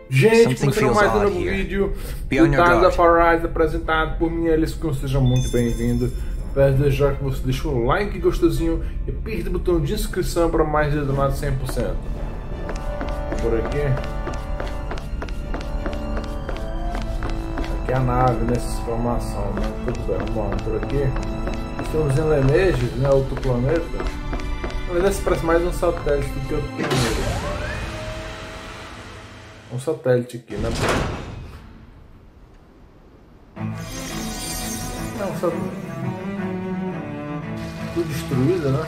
Gente, começando mais um novo vídeo Detonado da Paradise, apresentado por mim, Elias. Seja muito bem-vindo. Peço desde já que você deixe um like gostosinho e aperta o botão de inscrição para mais Detonado 100%. Por aqui. Aqui é a nave nessa formação, né? Tudo bem, vamos lá, por aqui. Estamos em Lenegis, né? Outro planeta. Mas esse parece mais um satélite do que outro planeta. Um satélite aqui, né? Não, um satélite. Tudo destruído, né?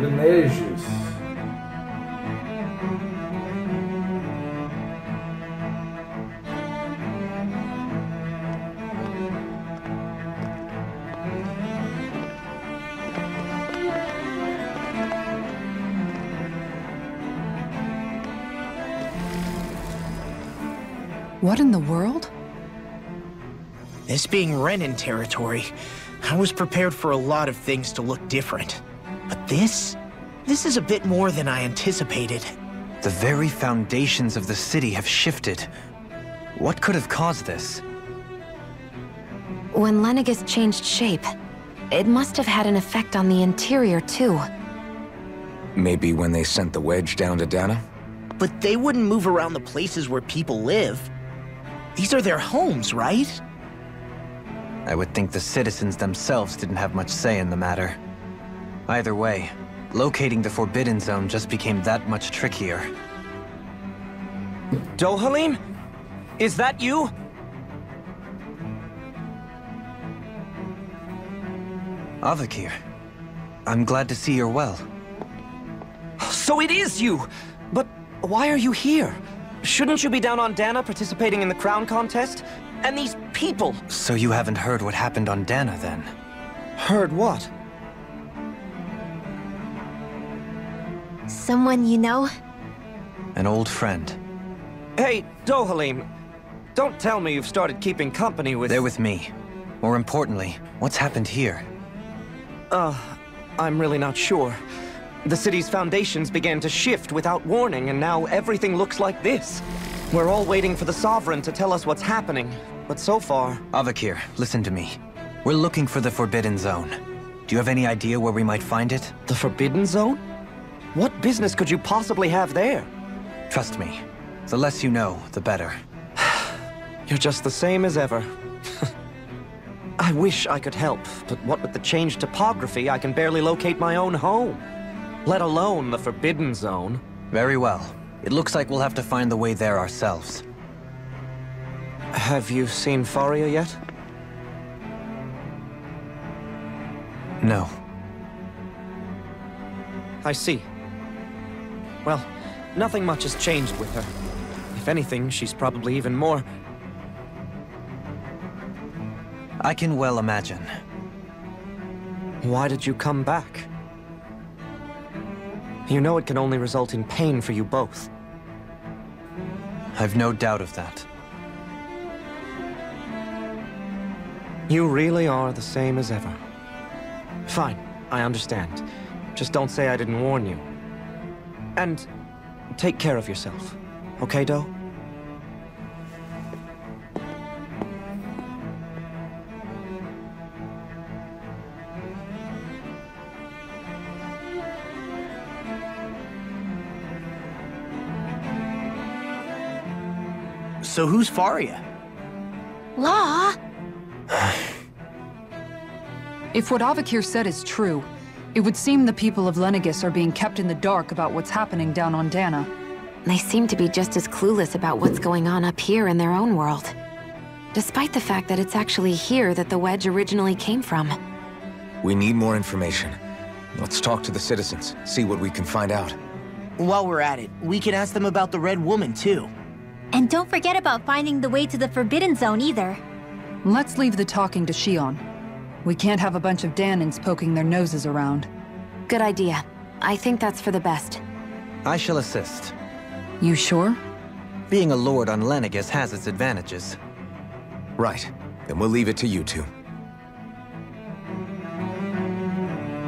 Lenegis. What in the world? This being Renan territory, I was prepared for a lot of things to look different. But this is a bit more than I anticipated. The very foundations of the city have shifted. What could have caused this? When Lenegis changed shape, it must have had an effect on the interior too. Maybe when they sent the wedge down to Dana? But they wouldn't move around the places where people live. These are their homes, right? I would think the citizens themselves didn't have much say in the matter. Either way, locating the Forbidden Zone just became that much trickier. Dohalim? Is that you? Avakir, I'm glad to see you're well. So it is you! But why are you here? Shouldn't you be down on Dana participating in the crown contest? And these people! So you haven't heard what happened on Dana, then? Heard what? Someone you know? An old friend. Hey, Dohalim, don't tell me you've started keeping company with... They're with me. More importantly, what's happened here? I'm really not sure. The city's foundations began to shift without warning, and now everything looks like this. We're all waiting for the Sovereign to tell us what's happening, but so far... Avakir, listen to me. We're looking for the Forbidden Zone. Do you have any idea where we might find it? The Forbidden Zone? What business could you possibly have there? Trust me. The less you know, the better. You're just the same as ever. I wish I could help, but what with the changed topography, I can barely locate my own home. Let alone the Forbidden Zone. Very well. It looks like we'll have to find the way there ourselves. Have you seen Faria yet? No. I see. Well, nothing much has changed with her. If anything, she's probably even more... I can well imagine. Why did you come back? You know it can only result in pain for you both. I've no doubt of that. You really are the same as ever. Fine, I understand. Just don't say I didn't warn you. And take care of yourself. Okay, Do? So who's Faria? Law? If what Avakir said is true, it would seem the people of Lenegis are being kept in the dark about what's happening down on Dana. They seem to be just as clueless about what's going on up here in their own world. Despite the fact that it's actually here that the wedge originally came from. We need more information. Let's talk to the citizens, see what we can find out. While we're at it, we can ask them about the Red Woman, too. And don't forget about finding the way to the Forbidden Zone either. Let's leave the talking to Shion. We can't have a bunch of Danins poking their noses around. Good idea. I think that's for the best. I shall assist. You sure? Being a lord on Lenegis has its advantages. Right. Then we'll leave it to you two.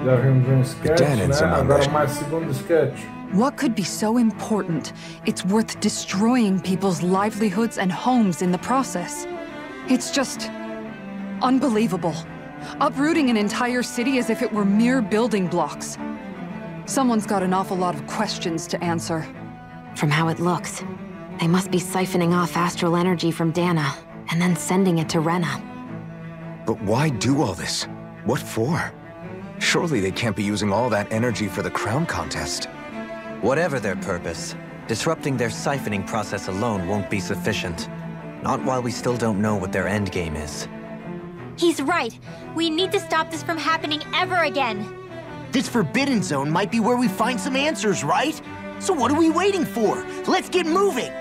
Já vimos sketch, Danins né? among Agora us. mais segundo sketch. What could be so important? It's worth destroying people's livelihoods and homes in the process. It's just unbelievable. Uprooting an entire city as if it were mere building blocks. Someone's got an awful lot of questions to answer. From how it looks, they must be siphoning off astral energy from Dana, and then sending it to Rena. But why do all this? What for? Surely they can't be using all that energy for the crown contest. Whatever their purpose, disrupting their siphoning process alone won't be sufficient. Not while we still don't know what their endgame is. He's right. We need to stop this from happening ever again. This Forbidden Zone might be where we find some answers, right? So what are we waiting for? Let's get moving!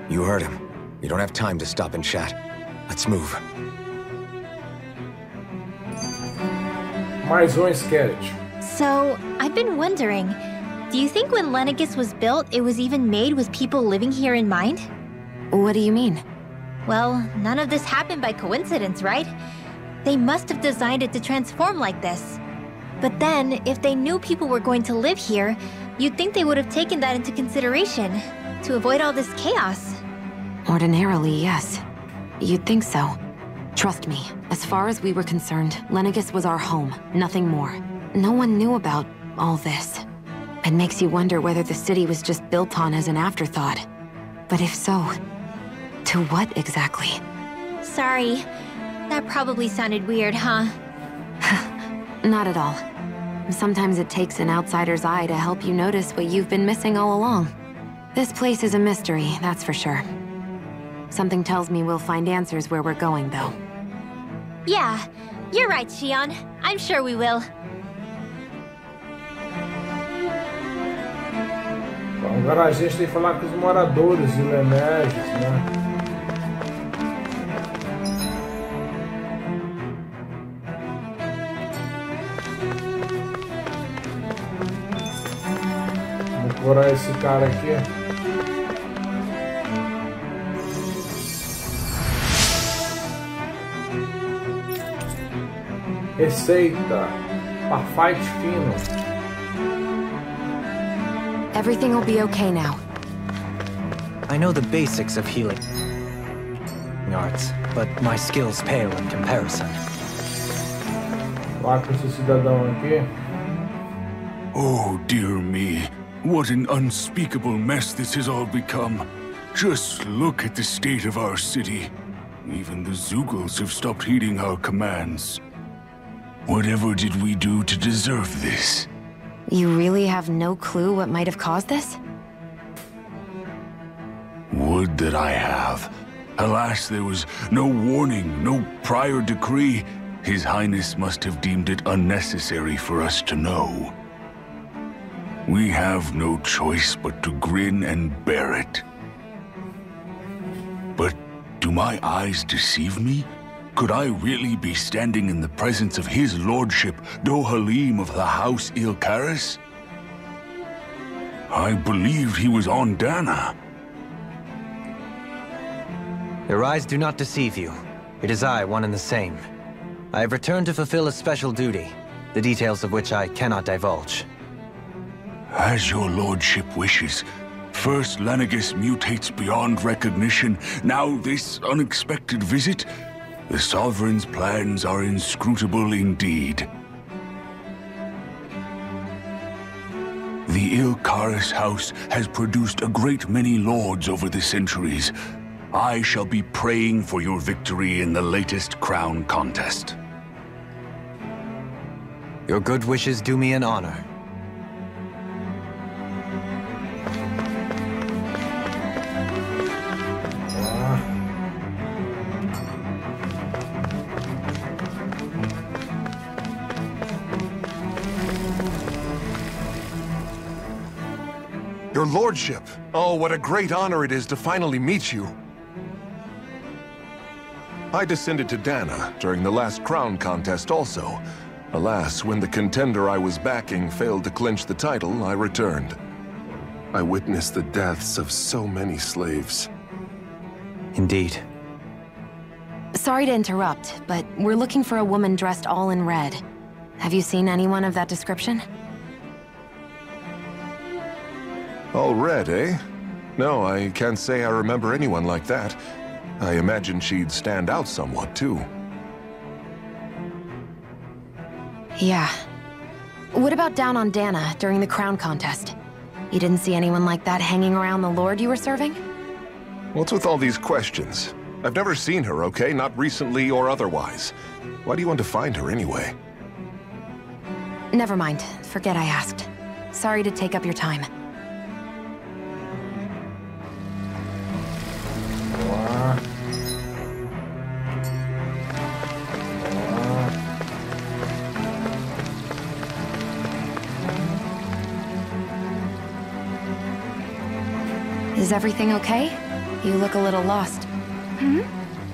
You heard him. We don't have time to stop and chat. Let's move. Mais sketch. So, I've been wondering, do you think when Lenegis was built, it was even made with people living here in mind? What do you mean? Well, none of this happened by coincidence, right? They must have designed it to transform like this. But then, if they knew people were going to live here, you'd think they would have taken that into consideration, to avoid all this chaos. Ordinarily, yes. You'd think so. Trust me, as far as we were concerned, Lenegis was our home, nothing more. No one knew about all this. It makes you wonder whether the city was just built on as an afterthought. But if so, to what exactly? Sorry. That probably sounded weird, huh? Not at all. Sometimes it takes an outsider's eye to help you notice what you've been missing all along. This place is a mystery, that's for sure. Something tells me we'll find answers where we're going, though. Yeah, you're right, Xion. I'm sure we will. Bom, agora a gente tem que falar com os moradores de Lenegis, né? Vamos procurar esse cara aqui. Receita para fight fino. Everything will be okay now. I know the basics of healing arts, but my skills pale in comparison. Lá com esse cidadão aqui. Oh, dear me. What an unspeakable mess this has all become. Just look at the state of our city. Even the Zeugles have stopped heeding our commands. Whatever did we do to deserve this? You really have no clue what might have caused this? Would that I have. Alas, there was no warning, no prior decree. His Highness must have deemed it unnecessary for us to know. We have no choice but to grin and bear it. But do my eyes deceive me? Could I really be standing in the presence of his lordship, Dohalim of the House Ilkaris? I believed he was on Dana. Your eyes do not deceive you. It is I, one and the same. I have returned to fulfill a special duty, the details of which I cannot divulge. As your lordship wishes. First Lenegis mutates beyond recognition, now this unexpected visit. The Sovereign's plans are inscrutable indeed. The Ilkaris house has produced a great many lords over the centuries. I shall be praying for your victory in the latest crown contest. Your good wishes do me an honor. Your lordship! Oh, what a great honor it is to finally meet you. I descended to Dana during the last crown contest also. Alas, when the contender I was backing failed to clinch the title, I returned. I witnessed the deaths of so many slaves. Indeed. Sorry to interrupt, but we're looking for a woman dressed all in red. Have you seen anyone of that description? All red, eh? No, I can't say I remember anyone like that. I imagine she'd stand out somewhat, too. Yeah. What about down on Dana during the crown contest? You didn't see anyone like that hanging around the lord you were serving? What's with all these questions? I've never seen her, okay? Not recently or otherwise. Why do you want to find her anyway? Never mind. Forget I asked. Sorry to take up your time. Is everything okay? You look a little lost. Hmm?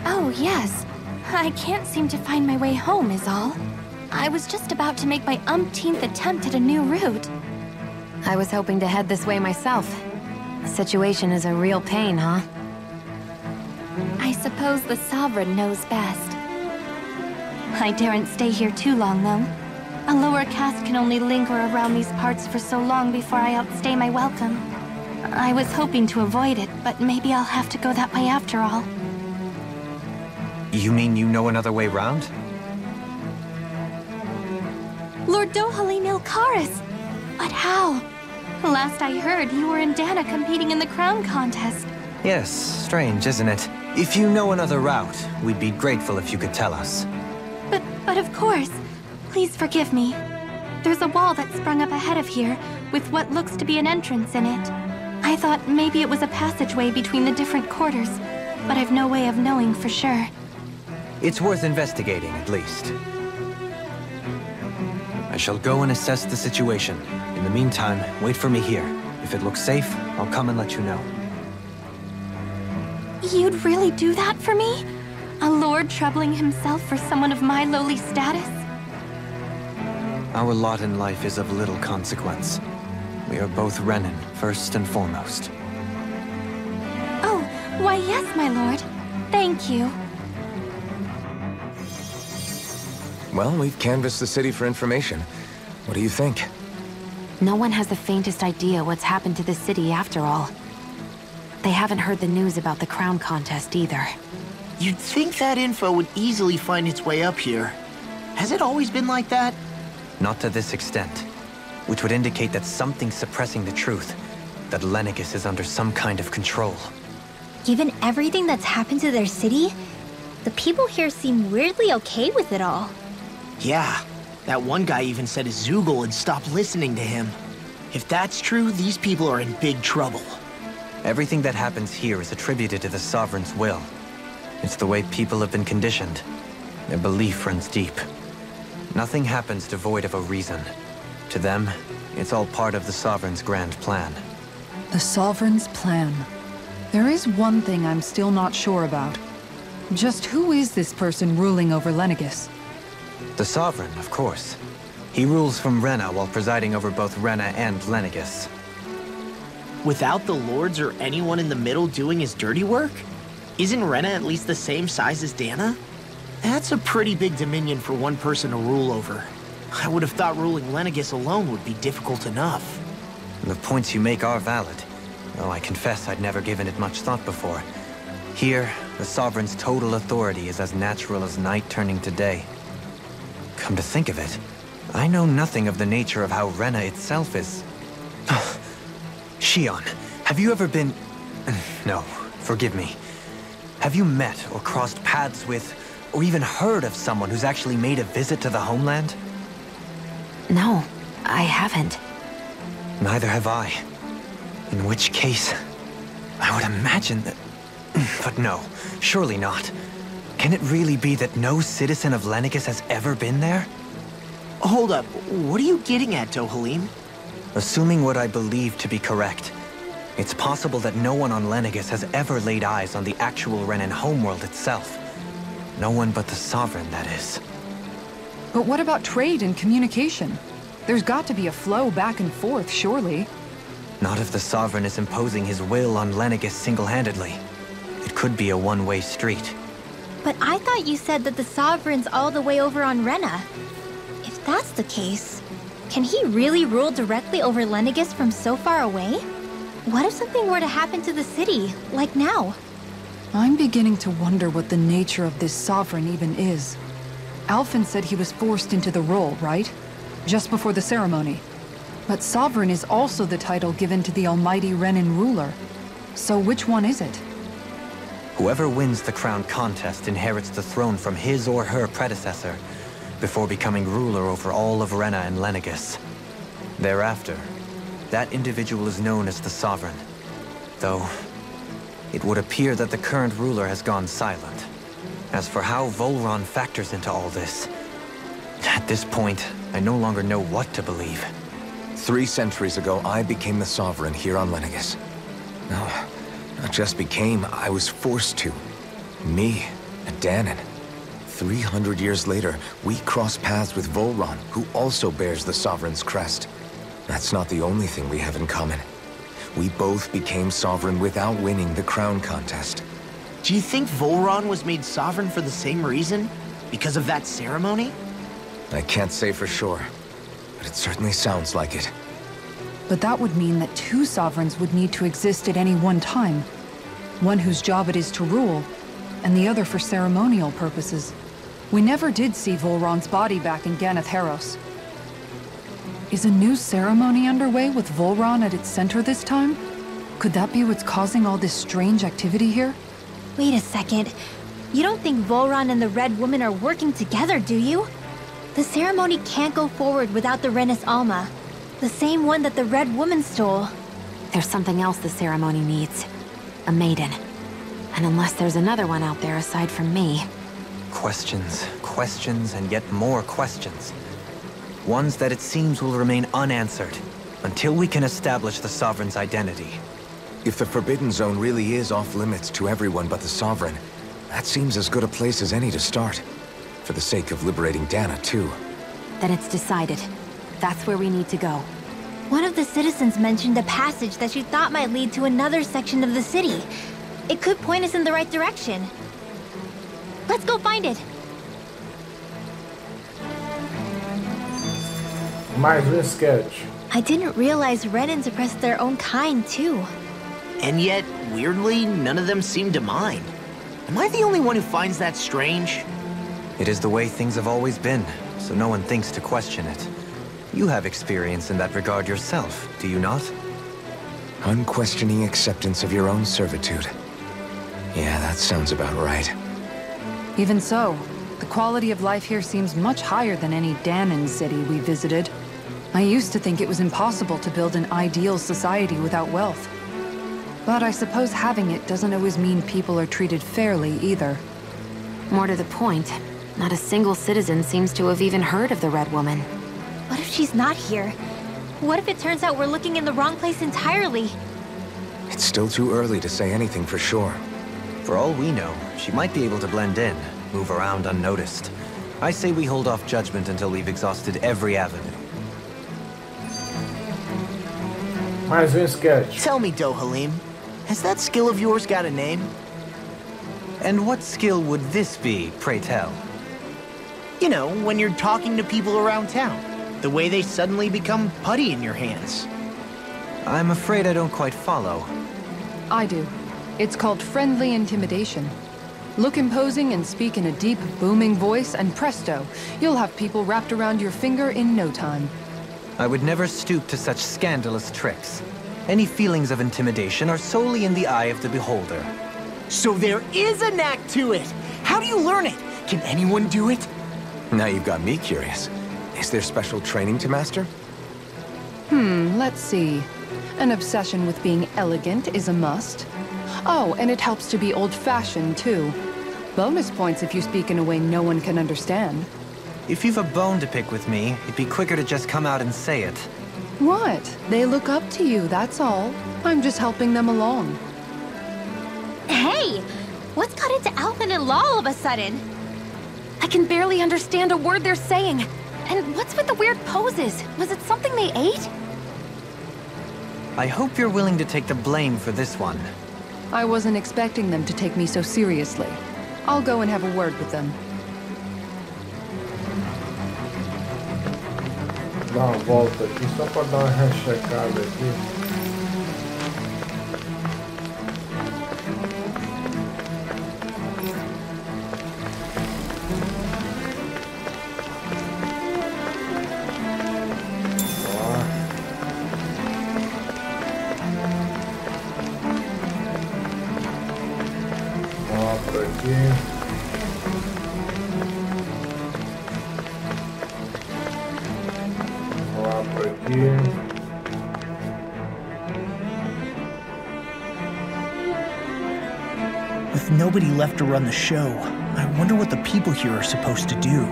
Oh, yes. I can't seem to find my way home is all. I was just about to make my umpteenth attempt at a new route. I was hoping to head this way myself. The situation is a real pain, huh? I suppose the Sovereign knows best. I daren't stay here too long, though. A lower caste can only linger around these parts for so long before I outstay my welcome. I was hoping to avoid it, but maybe I'll have to go that way after all. You mean you know another way round? Lord Dohalim Ilkaris! But how? Last I heard, you were in Dana competing in the crown contest. Yes, strange, isn't it? If you know another route, we'd be grateful if you could tell us. But of course. Please forgive me. There's a wall that sprung up ahead of here, with what looks to be an entrance in it. I thought maybe it was a passageway between the different quarters, but I've no way of knowing for sure. It's worth investigating, at least. I shall go and assess the situation. In the meantime, wait for me here. If it looks safe, I'll come and let you know. You'd really do that for me? A lord troubling himself for someone of my lowly status? Our lot in life is of little consequence. We are both Renan, first and foremost. Oh, why yes, my lord. Thank you. Well, we've canvassed the city for information. What do you think? No one has the faintest idea what's happened to the city after all. They haven't heard the news about the crown contest either. You'd think that info would easily find its way up here. Has it always been like that? Not to this extent. Which would indicate that something's suppressing the truth. That Lenegis is under some kind of control. Given everything that's happened to their city, the people here seem weirdly okay with it all. Yeah, that one guy even said his Zoogle had stopped listening to him. If that's true, these people are in big trouble. Everything that happens here is attributed to the Sovereign's will. It's the way people have been conditioned. Their belief runs deep. Nothing happens devoid of a reason. To them, it's all part of the Sovereign's grand plan. The Sovereign's plan. There is one thing I'm still not sure about. Just who is this person ruling over Lenegis? The Sovereign, of course. He rules from Rena while presiding over both Rena and Lenegis. Without the lords or anyone in the middle doing his dirty work? Isn't Rena at least the same size as Dana? That's a pretty big dominion for one person to rule over. I would have thought ruling Lenegis alone would be difficult enough. The points you make are valid, though I confess I'd never given it much thought before. Here, the Sovereign's total authority is as natural as night turning to day. Come to think of it, I know nothing of the nature of how Rena itself is. Shion, have you ever been... No, forgive me. Have you met or crossed paths with, or even heard of someone who's actually made a visit to the homeland? No, I haven't. Neither have I. In which case, I would imagine that... But no, surely not. Can it really be that no citizen of Lenegis has ever been there? Hold up, what are you getting at, Dohalim? Assuming what I believe to be correct, it's possible that no one on Lenegis has ever laid eyes on the actual Renan homeworld itself. No one but the Sovereign, that is. But what about trade and communication? There's got to be a flow back and forth, surely. Not if the Sovereign is imposing his will on Lenegis single-handedly. It could be a one-way street. But I thought you said that the Sovereign's all the way over on Rena. If that's the case, can he really rule directly over Lenegis from so far away? What if something were to happen to the city, like now? I'm beginning to wonder what the nature of this Sovereign even is. Alphen said he was forced into the role, right? Just before the ceremony. But Sovereign is also the title given to the almighty Renan ruler. So which one is it? Whoever wins the crown contest inherits the throne from his or her predecessor, before becoming ruler over all of Rena and Lenegis. Thereafter, that individual is known as the Sovereign. Though, it would appear that the current ruler has gone silent. As for how Volron factors into all this, at this point, I no longer know what to believe. 3 centuries ago, I became the Sovereign here on Lenegis. No, not just became, I was forced to. Me, a Danon. 300 years later, we cross paths with Volron, who also bears the Sovereign's crest. That's not the only thing we have in common. We both became Sovereign without winning the crown contest. Do you think Volron was made Sovereign for the same reason? Because of that ceremony? I can't say for sure, but it certainly sounds like it. But that would mean that 2 Sovereigns would need to exist at any one time. One whose job it is to rule, and the other for ceremonial purposes. We never did see Volron's body back in Ganath Haros. Is a new ceremony underway with Volron at its center this time? Could that be what's causing all this strange activity here? Wait a second. You don't think Volron and the Red Woman are working together, do you? The ceremony can't go forward without the Renis Alma. The same one that the Red Woman stole. There's something else the ceremony needs. A maiden. And unless there's another one out there aside from me... Questions, questions, and yet more questions. Ones that it seems will remain unanswered, until we can establish the Sovereign's identity. If the Forbidden Zone really is off-limits to everyone but the Sovereign, that seems as good a place as any to start. For the sake of liberating Dana, too. Then it's decided. That's where we need to go. One of the citizens mentioned a passage that she thought might lead to another section of the city. It could point us in the right direction. Let's go find it! Mais sketch. I didn't realize Renan suppressed their own kind, too. And yet, weirdly, none of them seem to mind. Am I the only one who finds that strange? It is the way things have always been, so no one thinks to question it. You have experience in that regard yourself, do you not? Unquestioning acceptance of your own servitude. Yeah, that sounds about right. Even so, the quality of life here seems much higher than any Danon city we visited. I used to think it was impossible to build an ideal society without wealth. But I suppose having it doesn't always mean people are treated fairly either. More to the point, not a single citizen seems to have even heard of the Red Woman. What if she's not here? What if it turns out we're looking in the wrong place entirely? It's still too early to say anything for sure. For all we know, she might be able to blend in, move around unnoticed. I say we hold off judgment until we've exhausted every avenue. Mais sketch. Tell me, Dohalim, has that skill of yours got a name? And what skill would this be, pray tell? You know, when you're talking to people around town. The way they suddenly become putty in your hands. I'm afraid I don't quite follow. I do. It's called friendly intimidation. Look imposing and speak in a deep, booming voice, and presto, you'll have people wrapped around your finger in no time. I would never stoop to such scandalous tricks. Any feelings of intimidation are solely in the eye of the beholder. So there is a knack to it! How do you learn it? Can anyone do it? Now you've got me curious. Is there special training to master? Let's see. An obsession with being elegant is a must. Oh, and it helps to be old-fashioned, too. Bonus points if you speak in a way no one can understand. If you've a bone to pick with me, it'd be quicker to just come out and say it. What? They look up to you, that's all. I'm just helping them along. Hey! What's got into Alphen and Law all of a sudden? I can barely understand a word they're saying. And what's with the weird poses? Was it something they ate? I hope you're willing to take the blame for this one. I wasn't expecting them to take me so seriously. I'll go and have a word with them. Dá uma volta aqui só para dar uma rechecada aqui. With nobody left to run the show, I wonder what the people here are supposed to do.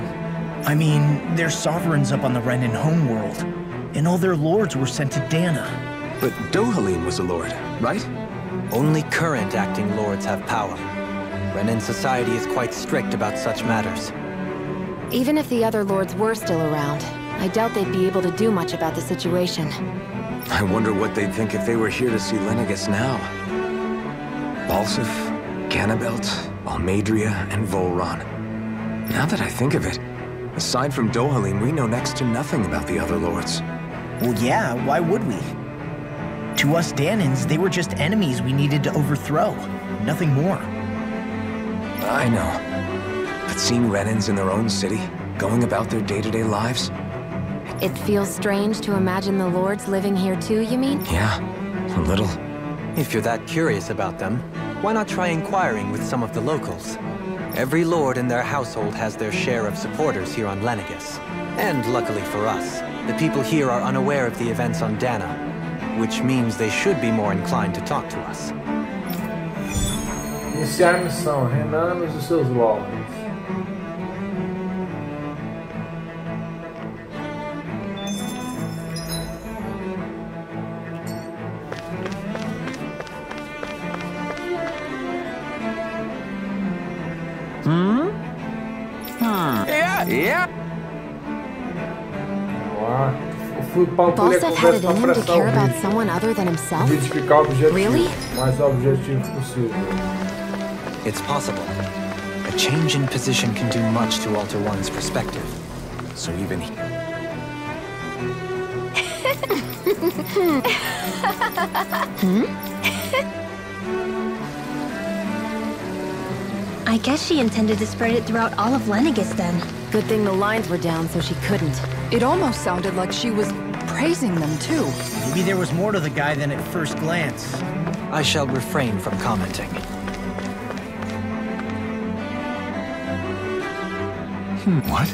I mean, they're sovereigns up on the Renan homeworld, and all their lords were sent to Dana. But Dohalim was a lord, right? Only current acting lords have power. Renan society is quite strict about such matters. Even if the other lords were still around, I doubt they'd be able to do much about the situation. I wonder what they'd think if they were here to see Lenegis now. Balsif, Ganabelt, Almadria, and Volron. Now that I think of it, aside from Dohalim, we know next to nothing about the other lords. Well, yeah, why would we? To us Danans, they were just enemies we needed to overthrow. Nothing more. I know. But seeing Renans in their own city, going about their day-to-day lives? It feels strange to imagine the lords living here too, you mean? Yeah, a little. If you're that curious about them, why not try inquiring with some of the locals? Every lord in their household has their share of supporters here on Lenegis. And luckily for us, the people here are unaware of the events on Dana, which means they should be more inclined to talk to us. Iniciar missão, Renan e os seus lords. Yeah. Balsif had it in him to care about someone other than himself? Really? It's possible. A change in position can do much to alter one's perspective. So even he... I guess she intended to spread it throughout all of Lenegis then. Good thing the lines were down so she couldn't. It almost sounded like she was praising them too. Maybe there was more to the guy than at first glance. I shall refrain from commenting. What?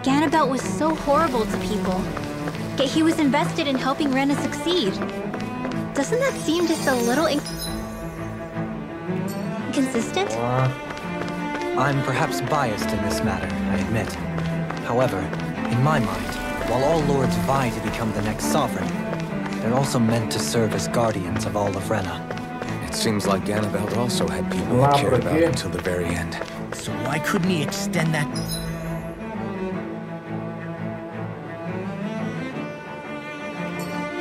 Ganabelt was so horrible to people, yet he was invested in helping Rena succeed. Doesn't that seem just a little inconsistent? I'm perhaps biased in this matter, I admit. However, in my mind, while all lords vie to become the next sovereign, they're also meant to serve as guardians of all of Rena. It seems like Ganabelt also had people he cared about until the very end. So why couldn't he extend that...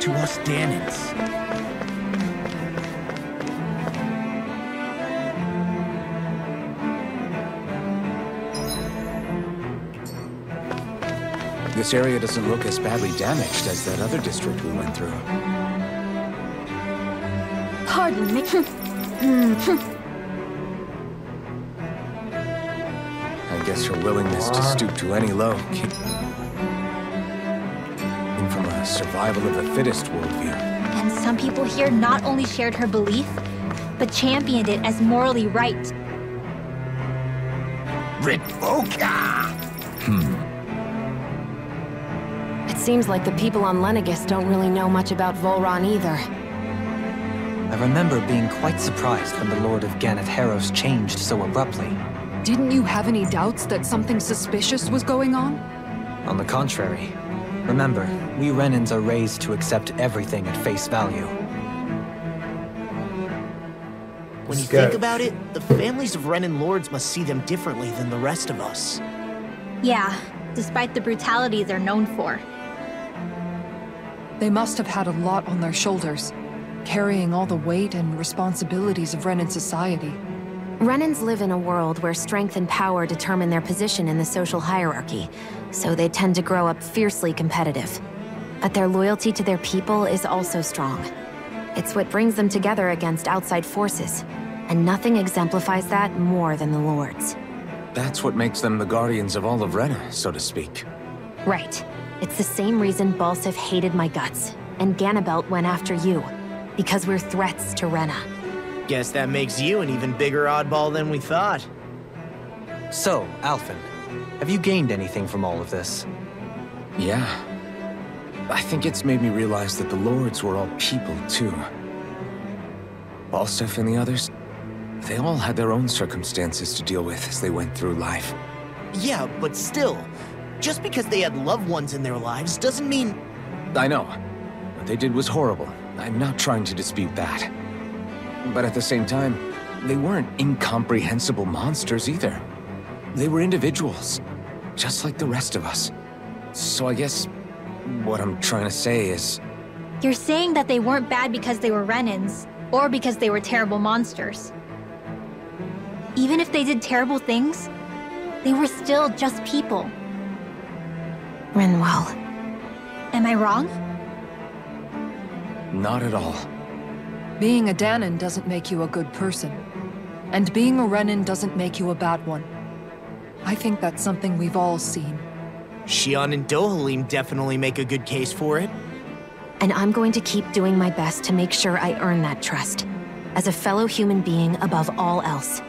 to us Danans? This area doesn't look as badly damaged as that other district we went through. Pardon me. I guess her willingness to stoop to any low came from a survival of the fittest worldview. And some people here not only shared her belief, but championed it as morally right. Ritvoka! It seems like the people on Lenegis don't really know much about Volron either. I remember being quite surprised when the Lord of Ganath Haros changed so abruptly. Didn't you have any doubts that something suspicious was going on? On the contrary. Remember, we Renans are raised to accept everything at face value. When you think about it, the families of Renan lords must see them differently than the rest of us. Yeah, despite the brutality they're known for. They must have had a lot on their shoulders, carrying all the weight and responsibilities of Renan society. Renans live in a world where strength and power determine their position in the social hierarchy, so they tend to grow up fiercely competitive. But their loyalty to their people is also strong. It's what brings them together against outside forces, and nothing exemplifies that more than the Lords. That's what makes them the guardians of all of Rena, so to speak. Right. It's the same reason Balsif hated my guts, and Ganabelt went after you. Because we're threats to Rena. Guess that makes you an even bigger oddball than we thought. So, Alphen, have you gained anything from all of this? Yeah. I think it's made me realize that the Lords were all people, too. Balsif and the others, they all had their own circumstances to deal with as they went through life. Yeah, but still, just because they had loved ones in their lives doesn't mean... I know. What they did was horrible. I'm not trying to dispute that. But at the same time, they weren't incomprehensible monsters either. They were individuals, just like the rest of us. So I guess what I'm trying to say is... You're saying that they weren't bad because they were Renans, or because they were terrible monsters. Even if they did terrible things, they were still just people. Rinwell. Am I wrong? Not at all. Being a Danan doesn't make you a good person. And being a Renan doesn't make you a bad one. I think that's something we've all seen. Xion and Dohalim definitely make a good case for it. And I'm going to keep doing my best to make sure I earn that trust. As a fellow human being above all else.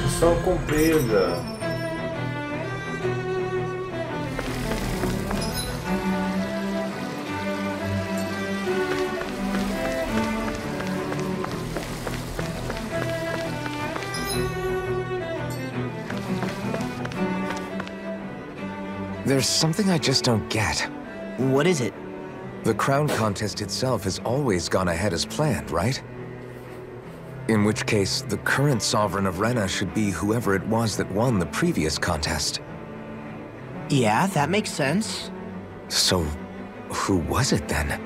Missão cumprida. There's something I just don't get. What is it? The crown contest itself has always gone ahead as planned, right? In which case, the current sovereign of Rena should be whoever it was that won the previous contest. Yeah, that makes sense. So, who was it then?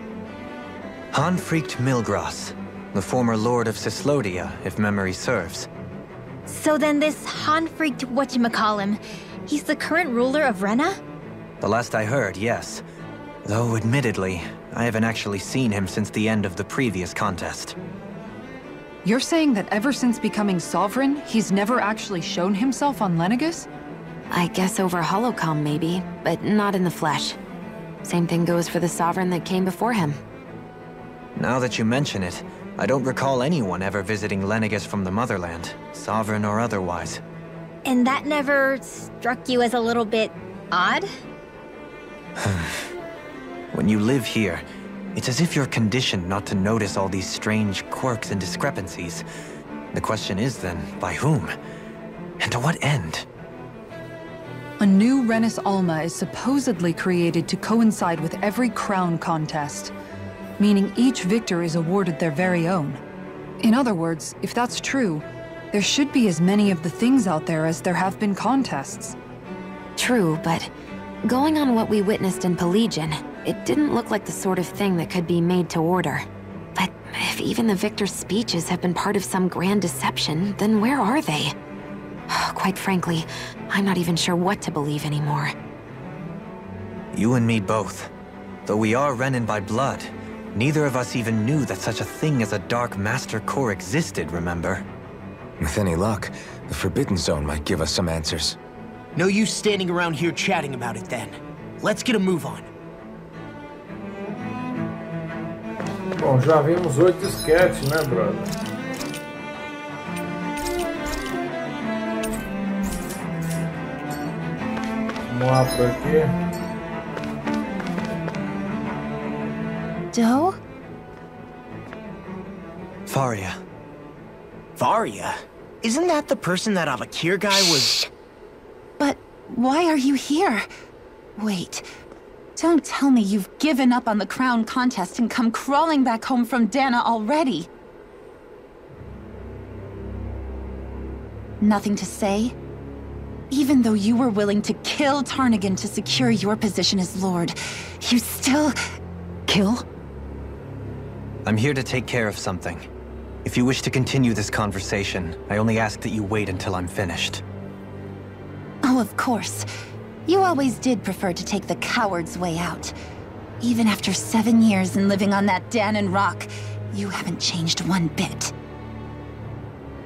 Hanfricht Milgras, the former lord of Cislodia, if memory serves. So then this Hanfricht whatchamacallem, he's the current ruler of Rena? The last I heard, yes. Though, admittedly, I haven't actually seen him since the end of the previous contest. You're saying that ever since becoming sovereign, he's never actually shown himself on Lenegis? I guess over holocom maybe, but not in the flesh. Same thing goes for the sovereign that came before him. Now that you mention it, I don't recall anyone ever visiting Lenegis from the motherland, sovereign or otherwise. And that never struck you as a little bit odd? When you live here, it's as if you're conditioned not to notice all these strange quirks and discrepancies. The question is then, by whom? And to what end? A new Renis Alma is supposedly created to coincide with every crown contest, meaning each victor is awarded their very own. In other words, if that's true, there should be as many of the things out there as there have been contests. True, but going on what we witnessed in Pelagian, it didn't look like the sort of thing that could be made to order. But if even the victor's speeches have been part of some grand deception, then where are they? Quite frankly, I'm not even sure what to believe anymore. You and me both. Though we are Renan by blood, neither of us even knew that such a thing as a Dark Master Core existed, remember? With any luck, the Forbidden Zone might give us some answers. No use standing around here chatting about it then. Let's get a move on. Bom, já vimos 8 sketches, né, brother? Vamos lá por aqui. Doe? Faria. Varia? Isn't that the person that Avakir guy was... But why are you here? Wait. Don't tell me you've given up on the crown contest and come crawling back home from Dana already. Nothing to say? Even though you were willing to kill Tarnigan to secure your position as Lord, you still... Kill? I'm here to take care of something. If you wish to continue this conversation, I only ask that you wait until I'm finished. Oh, of course. You always did prefer to take the coward's way out. Even after 7 years and living on that Danon rock, you haven't changed one bit.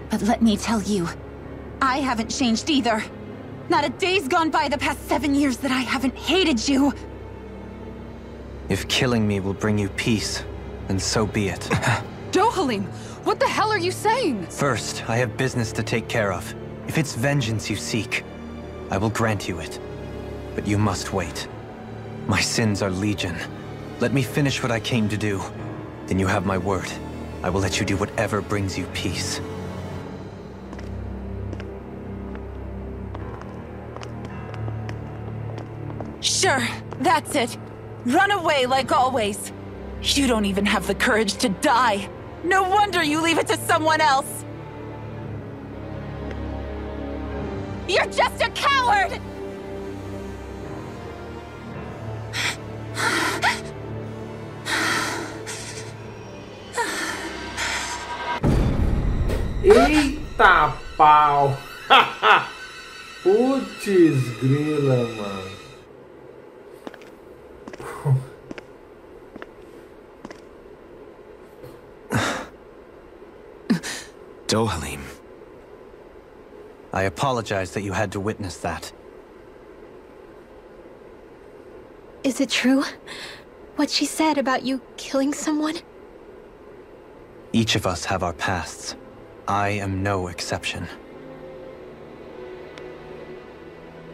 But let me tell you, I haven't changed either. Not a day's gone by the past 7 years that I haven't hated you. If killing me will bring you peace, then so be it. Dohalim, what the hell are you saying? First, I have business to take care of. If it's vengeance you seek, I will grant you it. But you must wait. My sins are legion. Let me finish what I came to do. Then you have my word. I will let you do whatever brings you peace. Sure, that's it. Run away like always. You don't even have the courage to die. No wonder you leave it to someone else. You're just a coward! Eita pau! Putz grila, mano. Dohalim. I apologize that you had to witness that. Is it true? What she said about you killing someone? Each of us have our pasts. I am no exception.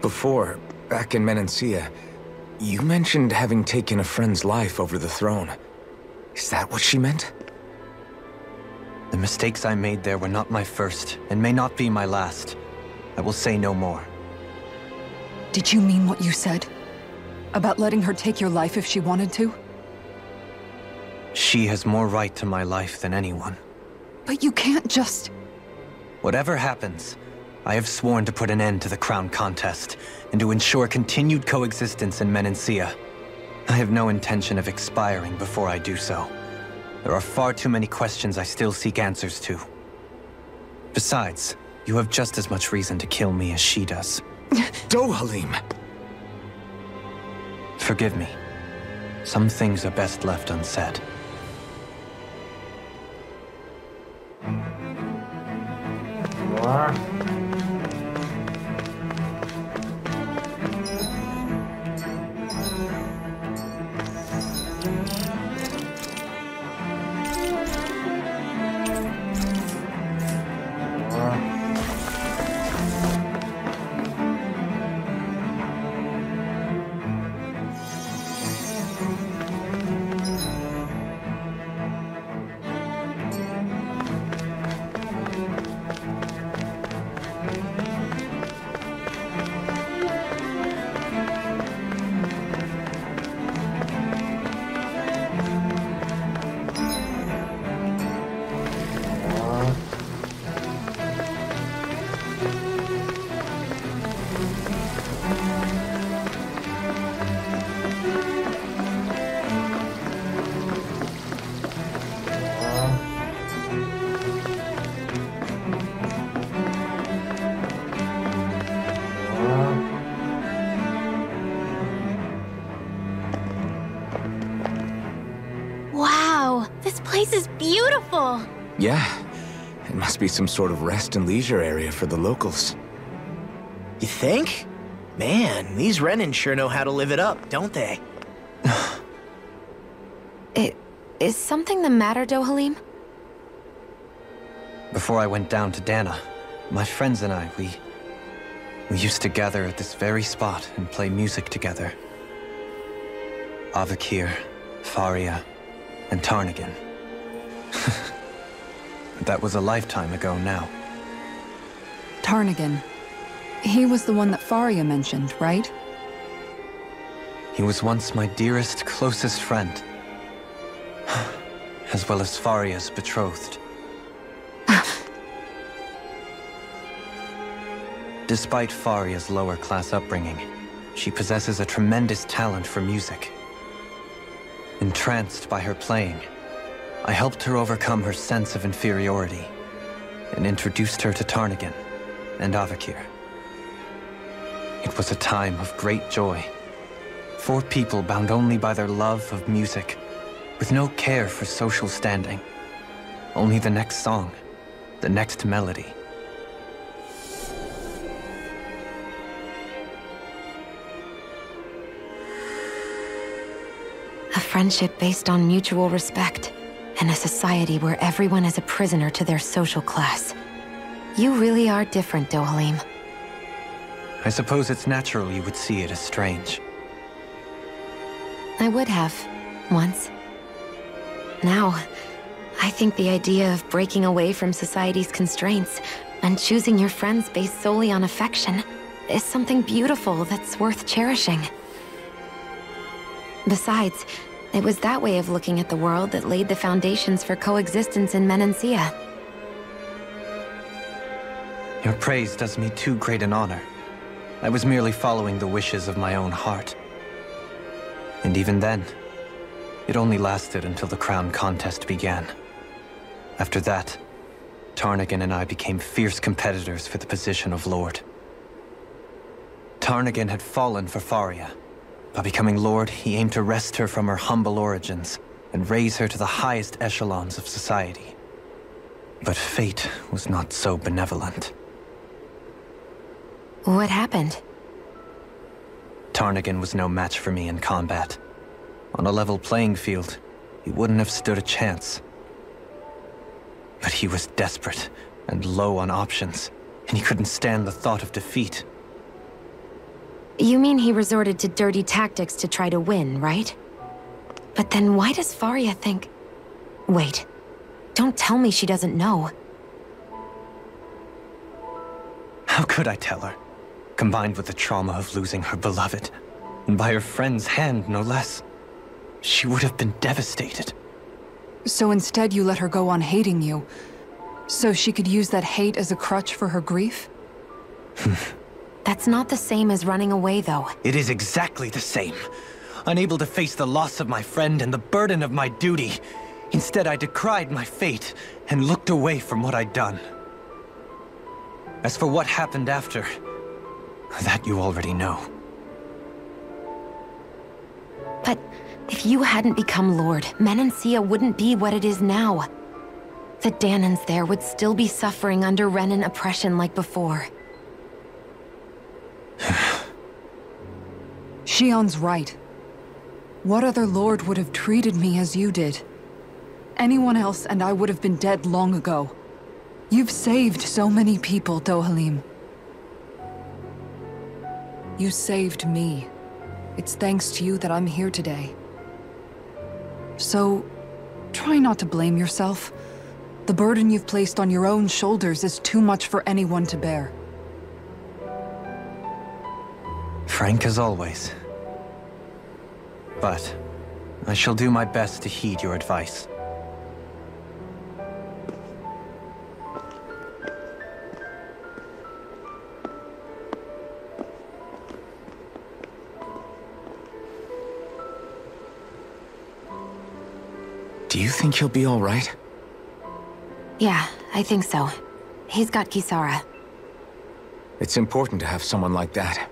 Before, back in Menancia, you mentioned having taken a friend's life over the throne. Is that what she meant? The mistakes I made there were not my first, and may not be my last. I will say no more. Did you mean what you said? About letting her take your life if she wanted to? She has more right to my life than anyone. But you can't just... Whatever happens, I have sworn to put an end to the crown contest, and to ensure continued coexistence in Menancia. I have no intention of expiring before I do so. There are far too many questions I still seek answers to. Besides, you have just as much reason to kill me as she does. Dohalim! Forgive me. Some things are best left unsaid. Vamos lá. This place is beautiful! Yeah. It must be some sort of rest and leisure area for the locals. You think? Man, these Renan sure know how to live it up, don't they? Is something the matter, Dohalim? Before I went down to Dana, my friends and I, we used to gather at this very spot and play music together. Avakir, Faria, and Tarnigan. That was a lifetime ago now. Tarnigan. He was the one that Faria mentioned, right? He was once my dearest, closest friend. As well as Faria's betrothed. Despite Faria's lower-class upbringing, she possesses a tremendous talent for music. Entranced by her playing, I helped her overcome her sense of inferiority and introduced her to Tarnagin and Avakir. It was a time of great joy. 4 people bound only by their love of music, with no care for social standing. Only the next song, the next melody. A friendship based on mutual respect, and a society where everyone is a prisoner to their social class. You really are different, Dohalim. I suppose it's natural you would see it as strange. I would have, once. Now, I think the idea of breaking away from society's constraints and choosing your friends based solely on affection is something beautiful that's worth cherishing. Besides, it was that way of looking at the world that laid the foundations for coexistence in Menancia. Your praise does me too great an honor. I was merely following the wishes of my own heart. And even then, it only lasted until the crown contest began. After that, Tarnagin and I became fierce competitors for the position of Lord. Tarnagin had fallen for Faria. By becoming Lord, he aimed to wrest her from her humble origins and raise her to the highest echelons of society. But fate was not so benevolent. What happened? Tarnagin was no match for me in combat. On a level playing field, he wouldn't have stood a chance. But he was desperate and low on options, and he couldn't stand the thought of defeat. You mean he resorted to dirty tactics to try to win, right? But then why does Faria think... Wait, don't tell me she doesn't know. How could I tell her? Combined with the trauma of losing her beloved, and by her friend's hand, no less. She would have been devastated. So instead you let her go on hating you, so she could use that hate as a crutch for her grief? That's not the same as running away, though. It is exactly the same. Unable to face the loss of my friend and the burden of my duty. Instead, I decried my fate and looked away from what I'd done. As for what happened after, that you already know. But if you hadn't become Lord, Menancia wouldn't be what it is now. The Danans there would still be suffering under Renan oppression like before. Shion's right. What other lord would have treated me as you did? Anyone else and I would have been dead long ago. You've saved so many people, Dohalim. You saved me. It's thanks to you that I'm here today. So, try not to blame yourself. The burden you've placed on your own shoulders is too much for anyone to bear. Frank as always. But I shall do my best to heed your advice. Do you think he'll be all right? Yeah, I think so. He's got Kisara. It's important to have someone like that.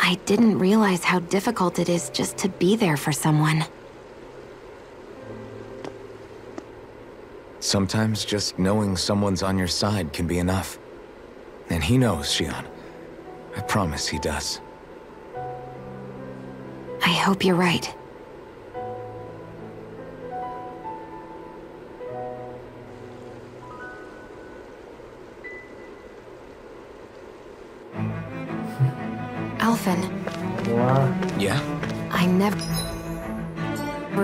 I didn't realize how difficult it is just to be there for someone. Sometimes just knowing someone's on your side can be enough. And he knows, Shion. I promise he does. I hope you're right. Alphen. Yeah? I never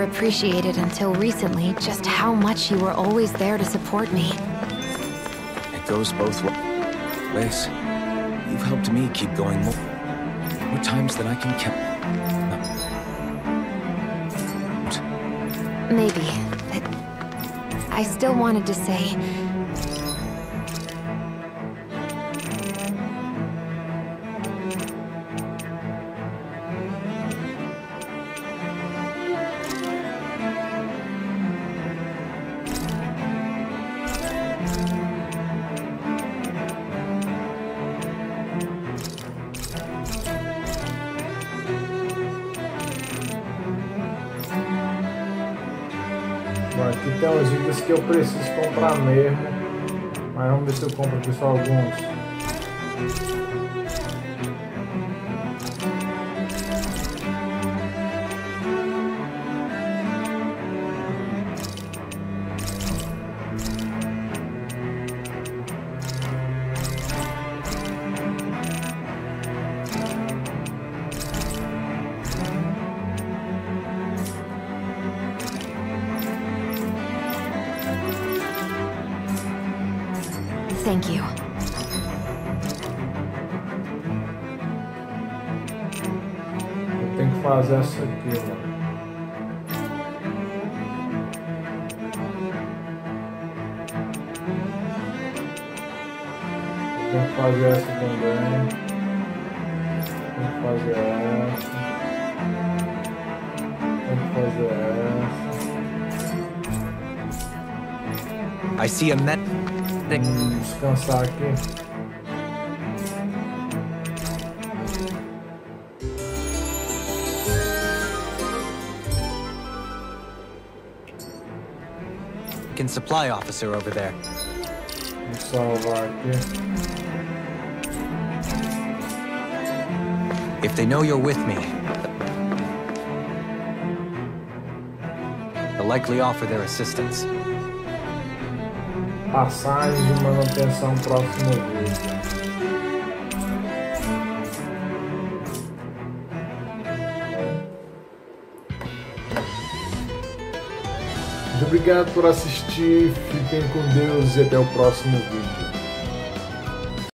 appreciated until recently just how much you were always there to support me. It goes both ways. You've helped me keep going more times than I can count. Maybe, but I still wanted to say aqui tem uns itens que eu preciso comprar mesmo. Mas vamos ver se eu compro aqui só alguns. Thank you. Eu tenho que fazer essa aqui, mano. Eu tenho que fazer essa também. Tenho que fazer essa. Tenho que fazer essa. I see a met. Descansar aqui. Supply officer over there. Vou salvar aqui. If they know you're with me, they'll likely offer their assistance. Passagem de manutenção próximo vídeo. Muito obrigado por assistir, fiquem com Deus e até o próximo vídeo.